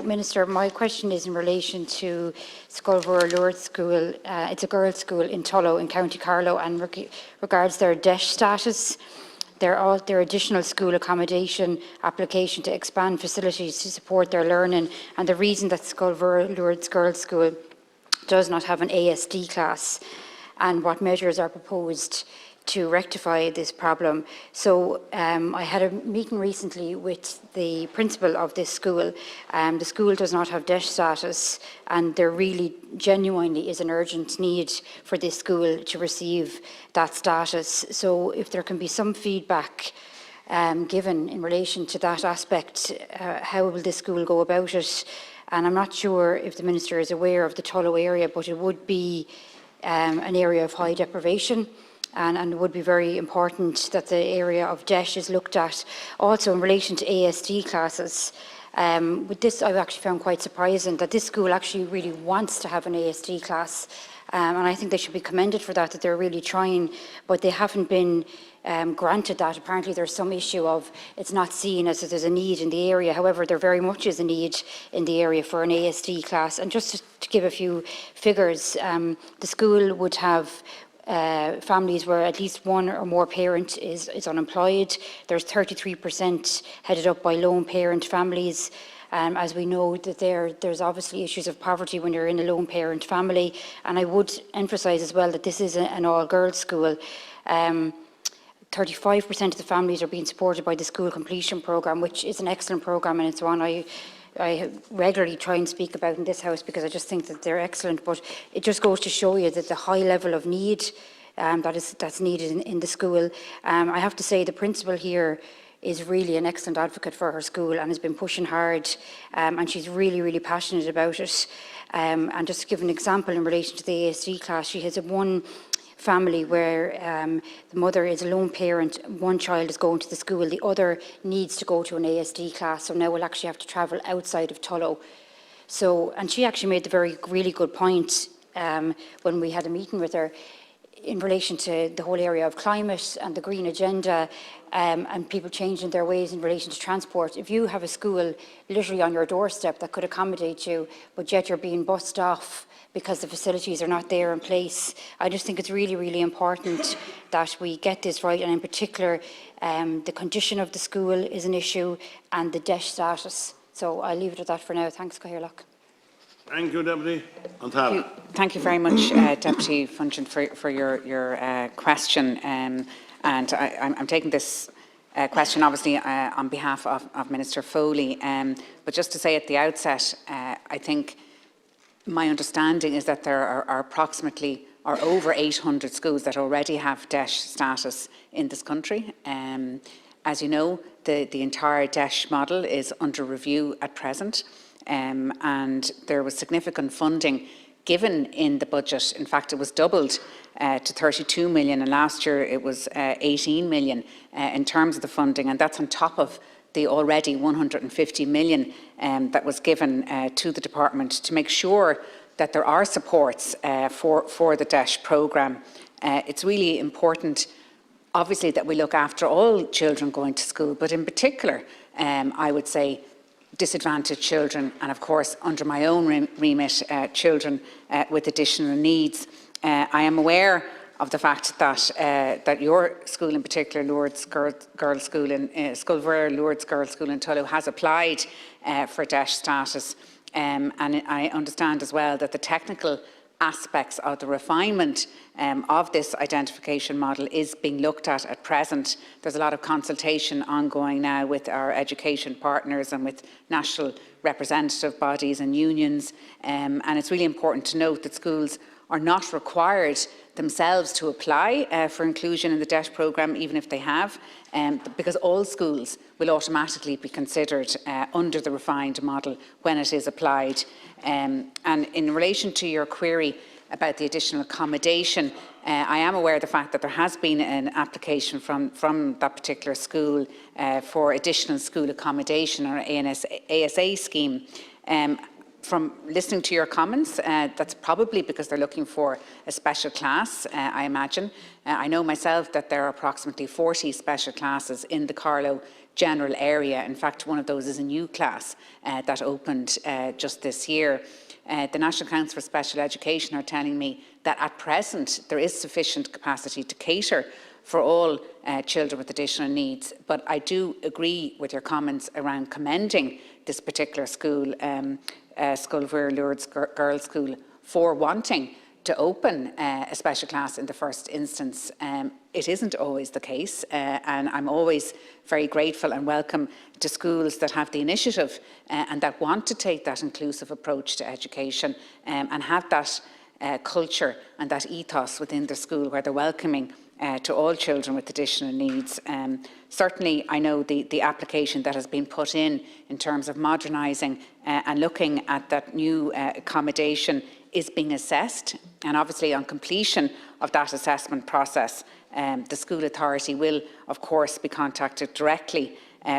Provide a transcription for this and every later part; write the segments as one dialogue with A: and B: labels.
A: Minister, my question is in relation to Scolvur Lourdes School. It's a girls' school in Tullow in County Carlow, and regards their DESH status. Their additional school accommodation application to expand facilities to support their learning, and the reason that Scolvur Lourdes Girls' School does not have an ASD class, and what measures are proposed to rectify this problem. So I had a meeting recently with the principal of this school. The school does not have DESH status, and there really genuinely is an urgent need for this school to receive that status. So if there can be some feedback given in relation to that aspect, how will this school go about it? And I'm not sure if the Minister is aware of the Tullow area, but it would be an area of high deprivation. And it would be very important that the area of DESH is looked at. Also in relation to ASD classes, with this I've actually found quite surprising that this school actually really wants to have an ASD class, and I think they should be commended for that they're really trying, but they haven't been granted that. Apparently there's some issue of it's not seen as if there's a need in the area. However, there very much is a need in the area for an ASD class. And just to give a few figures, the school would have families where at least one or more parent is unemployed. There's 33% headed up by lone parent families. As we know that there's obviously issues of poverty when you're in a lone parent family. And I would emphasise as well that this is an all-girls school. 35% of the families are being supported by the school completion programme, which is an excellent programme, and it's one I regularly try and speak about in this House because I just think that they're excellent. But it just goes to show you that the high level of need that's needed in the school. I have to say the principal here is really an excellent advocate for her school and has been pushing hard, and she's really, really passionate about it. And just to give an example in relation to the ASD class, she has one family where the mother is a lone parent, one child is going to the school, the other needs to go to an ASD class, so now we'll actually have to travel outside of Tullow. So, and she actually made the really good point when we had a meeting with her in relation to the whole area of climate and the green agenda, and people changing their ways in relation to transport. If you have a school literally on your doorstep that could accommodate you, but yet you're being bussed off because the facilities are not there in place, I just think it's really, really important that we get this right, and in particular, the condition of the school is an issue and the DESH status. So I'll leave it at that for now. Thanks, Cathleen.
B: Thank you, Deputy.
C: Thank you very much, Deputy Funchion, for your question. And I'm taking this question, obviously, on behalf of Minister Foley. But just to say at the outset, I think my understanding is that there are approximately or over 800 schools that already have DESH status in this country. As you know, the entire DESH model is under review at present. And there was significant funding given in the budget. In fact, it was doubled to 32 million, and last year it was 18 million in terms of the funding, and that's on top of the already 150 million that was given to the department to make sure that there are supports for the DESH programme. It's really important, obviously, that we look after all children going to school, but in particular, I would say, disadvantaged children, and of course under my own remit, children with additional needs. I am aware of the fact that that your school in particular, Lourdes Girls' School in Scolvur Lourdes Girls' School in Tullow, has applied for DESH status, and I understand as well that the technical aspects of the refinement of this identification model is being looked at present. There's a lot of consultation ongoing now with our education partners and with national representative bodies and unions, and it's really important to note that schools are not required themselves to apply for inclusion in the DESH programme, even if they have, because all schools will automatically be considered under the refined model when it is applied. And in relation to your query about the additional accommodation, I am aware of the fact that there has been an application from that particular school for additional school accommodation or ASA scheme. from listening to your comments, that's probably because they're looking for a special class, I imagine. I know myself that there are approximately 40 special classes in the Carlow general area. In fact, one of those is a new class that opened just this year. The National Council for Special Education are telling me that at present there is sufficient capacity to cater for all children with additional needs. But I do agree with your comments around commending this particular school, Lourdes Girls' School, for wanting to open a special class in the first instance. It isn't always the case, and I'm always very grateful and welcome to schools that have the initiative and that want to take that inclusive approach to education and have that culture and that ethos within the school where they're welcoming to all children with additional needs. Certainly, I know the application that has been put in terms of modernising and looking at that new accommodation is being assessed, and obviously on completion of that assessment process, the school authority will, of course, be contacted directly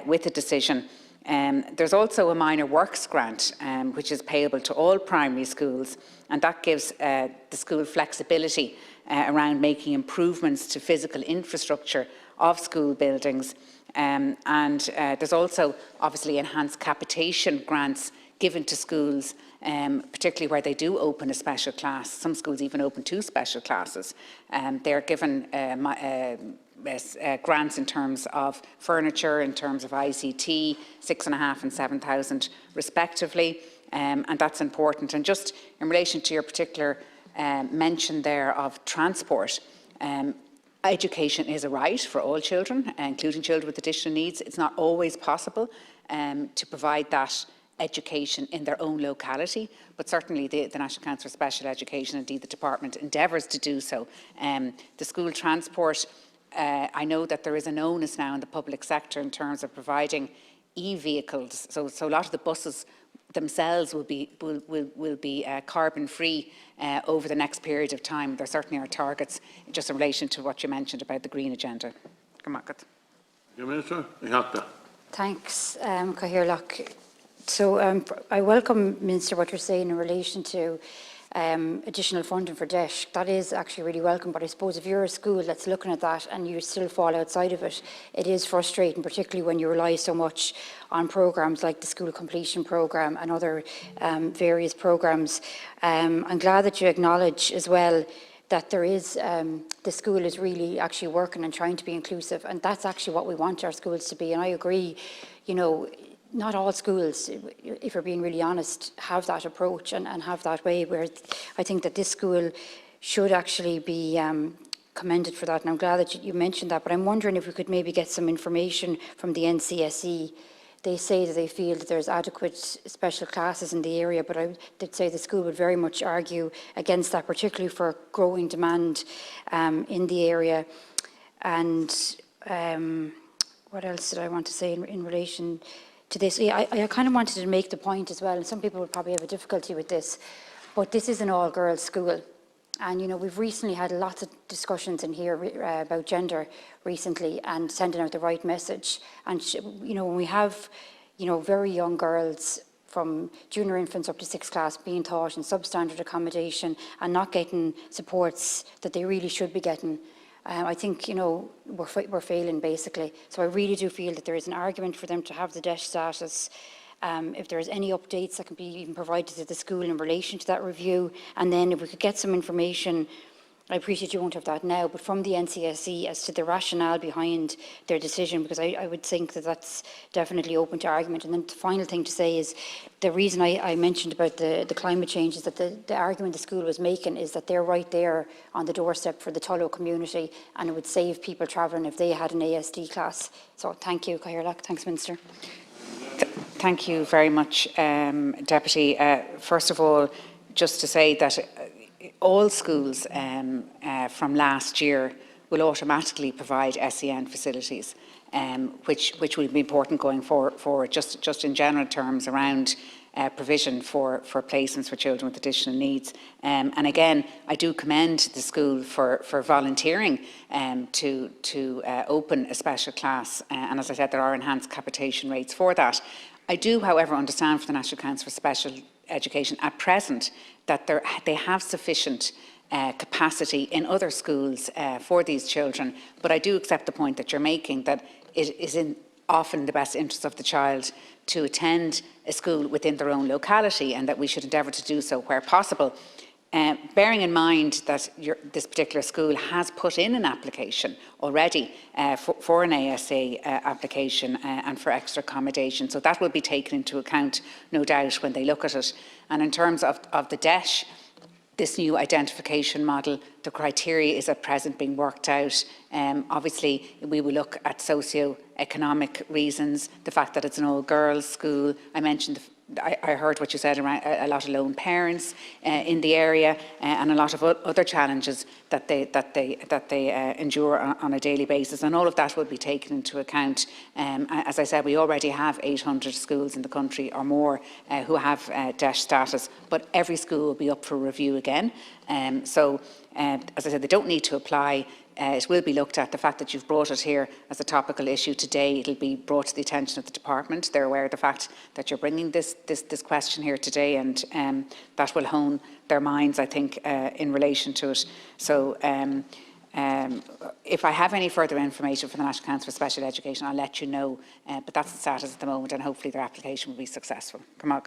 C: with a decision. There's also a minor works grant, which is payable to all primary schools, and that gives the school flexibility around making improvements to physical infrastructure of school buildings. And there's also obviously enhanced capitation grants given to schools, particularly where they do open a special class. Some schools even open 2 special classes. They're given grants in terms of furniture, in terms of ICT, 6,500 and 7,000 respectively, and that's important. And just in relation to your particular mention there of transport, education is a right for all children, including children with additional needs. It's not always possible to provide that education in their own locality, but certainly the National Council for Special Education, indeed the department, endeavours to do so. The school transport, I know that there is an onus now in the public sector in terms of providing e-vehicles, so a lot of the buses themselves will be carbon free over the next period of time. There certainly are targets just in relation to what you mentioned about the green agenda.
B: Minister, Oireachtas.
A: Thanks, Cathaoirleach. So I welcome, Minister, what you're saying in relation to additional funding for DEIS. That is actually really welcome, but I suppose if you're a school that's looking at that and you still fall outside of it, it is frustrating, particularly when you rely so much on programmes like the School Completion Programme and other various programmes. I'm glad that you acknowledge as well that there is, the school is really actually working and trying to be inclusive, and that's actually what we want our schools to be. And I agree, you know, not all schools, if we're being really honest, have that approach and have that way, where I think that this school should actually be commended for that, and I'm glad that you mentioned that. But I'm wondering if we could maybe get some information from the NCSE. They say that they feel that there's adequate special classes in the area, but I did say the school would very much argue against that, particularly for growing demand in the area. And what else did I want to say in relation to this? Yeah, I kind of wanted to make the point as well, and some people would probably have a difficulty with this, but this is an all-girls school. And, you know, we've recently had lots of discussions in here about gender recently and sending out the right message. And, you know, when we have, you know, very young girls from junior infants up to 6th class being taught in substandard accommodation and not getting supports that they really should be getting, I think, you know, we're failing basically. So I really do feel that there is an argument for them to have the DEIS status. If there is any updates that can be even provided to the school in relation to that review, and then if we could get some information, I appreciate you won't have that now, but from the NCSE as to the rationale behind their decision, because I would think that that's definitely open to argument. And then the final thing to say is the reason I mentioned about the climate change is that the argument the school was making is that they're right there on the doorstep for the Tullow community, and it would save people travelling if they had an ASD class. So thank you, Cathaoirleach. Thanks, Minister.
C: Thank you very much, Deputy. First of all, just to say that all schools from last year will automatically provide SEN facilities, which will be important going forward, just in general terms around provision for placements for children with additional needs. And again, I do commend the school for volunteering to open a special class, and as I said, there are enhanced capitation rates for that. I do, however, understand from the National Council for Special education at present, that they have sufficient capacity in other schools for these children. But I do accept the point that you're making, that it is often the best interest of the child to attend a school within their own locality, and that we should endeavour to do so where possible. Bearing in mind that this particular school has put in an application already for an ASA application and for extra accommodation. So that will be taken into account, no doubt, when they look at it. And in terms of the DESH, this new identification model, the criteria is at present being worked out. Obviously, we will look at socio-economic reasons, the fact that it's an all-girls school. I mentioned I heard what you said around a lot of lone parents in the area, and a lot of other challenges that they endure on a daily basis, and all of that will be taken into account. As I said, we already have 800 schools in the country or more who have DESH status, but every school will be up for review again. So, as I said, they don't need to apply. It will be looked at. The fact that you've brought it here as a topical issue today, it'll be brought to the attention of the department. They're aware of the fact that you're bringing this question here today, and that will hone their minds, I think, in relation to it. So if I have any further information from the National Council for Special Education, I'll let you know. But that's the status at the moment, and hopefully their application will be successful. Come on.